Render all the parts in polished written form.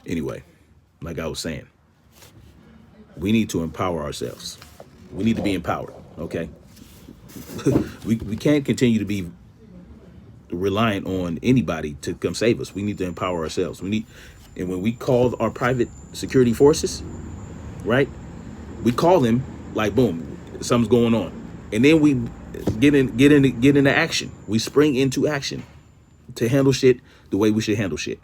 Anyway, like I was saying, we need to empower ourselves. We need to be empowered. Okay. We can't continue to be reliant on anybody to come save us. We need to empower ourselves. And when we call our private security forces, right? We call them like, boom, something's going on, and then we get into action. We spring into action to handle shit the way we should handle shit.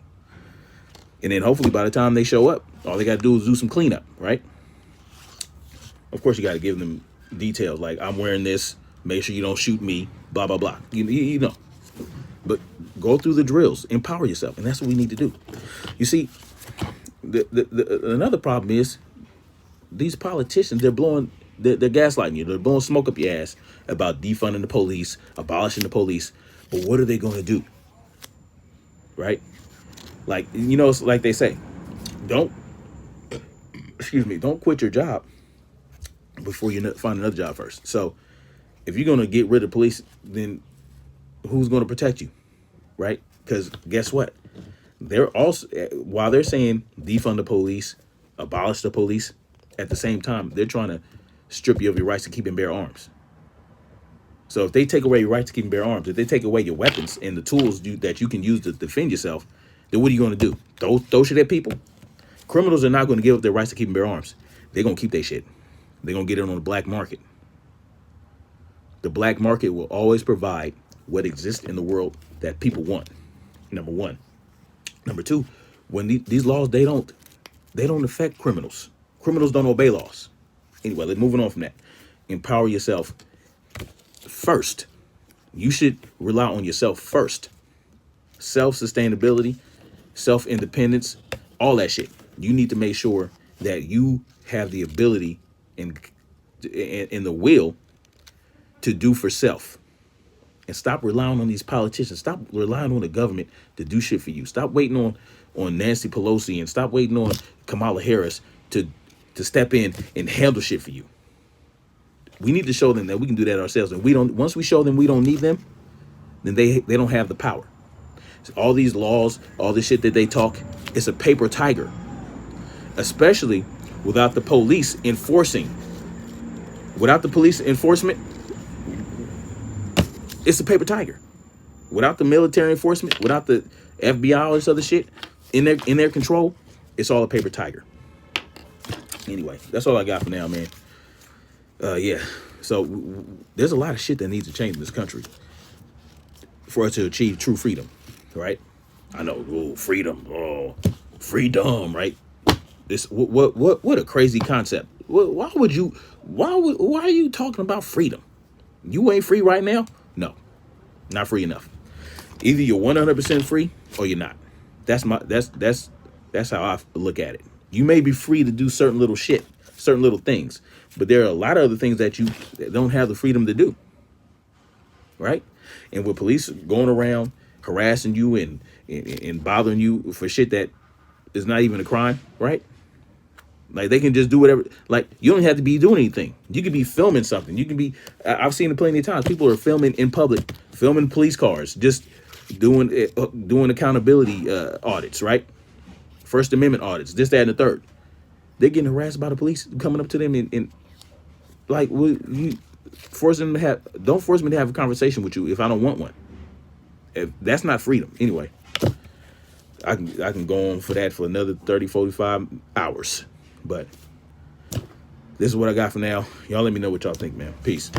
And then hopefully by the time they show up, all they got to do is do some cleanup, right? Of course, you got to give them details like, I'm wearing this. Make sure you don't shoot me. Blah blah blah. You know. But go through the drills, empower yourself, and that's what we need to do. You see, another problem is these politicians. They're gaslighting you. They're blowing smoke up your ass about defunding the police, abolishing the police. But what are they going to do? Right? Like, it's like they say, don't quit your job before you find another job first. So if you're going to get rid of police, then who's going to protect you? Right? Because guess what? They're also, while they're saying defund the police, abolish the police, at the same time, they're trying to strip you of your rights to keep and bear arms. So if they take away your right to keep and bear arms, if they take away your weapons and the tools that you can use to defend yourself, then what are you going to do? Throw shit at people? Criminals are not going to give up their rights to keep and bear arms. They're going to keep their shit. They're going to get it on the black market. The black market will always provide what exists in the world that people want. Number one. Number two, when these laws, they don't affect criminals. Criminals don't obey laws. Anyway, let's moving on from that. Empower yourself first. You should rely on yourself first. Self-sustainability, self-independence, all that shit. You need to make sure that you have the ability and the will to do for self. And stop relying on these politicians. Stop relying on the government to do shit for you. Stop waiting on Nancy Pelosi and stop waiting on Kamala Harris to step in and handle shit for you. We need to show them that we can do that ourselves. And once we show them we don't need them, then they don't have the power. So all these laws, all this shit that they talk, it's a paper tiger. Especially without the police enforcing. Without the police enforcement, it's a paper tiger. Without the military enforcement, without the FBI, all this other shit in their control, it's all a paper tiger. Anyway, that's all I got for now, man. Yeah. So there's a lot of shit that needs to change in this country for us to achieve true freedom, right? I know, freedom, right? This what a crazy concept. Why are you talking about freedom? You ain't free right now? No, not free enough. Either you're 100% free or you're not. That's how I look at it. You may be free to do certain little shit, certain little things, but there are a lot of other things that you don't have the freedom to do. Right? And with police going around harassing you and bothering you for shit that is not even a crime, right? Like they can just do whatever. Like you don't have to be doing anything. You could be filming something. You can be. I've seen it plenty of times. People are filming in public, filming police cars, just doing accountability audits, right? First Amendment audits, this, that, and the third. They're getting harassed by the police coming up to them and like, you force them to have. Don't force me to have a conversation with you if I don't want one. If that's not freedom, anyway. I can go on for that for another 30, 45 hours. But this is what I got for now. Y'all let me know what y'all think, man. Peace.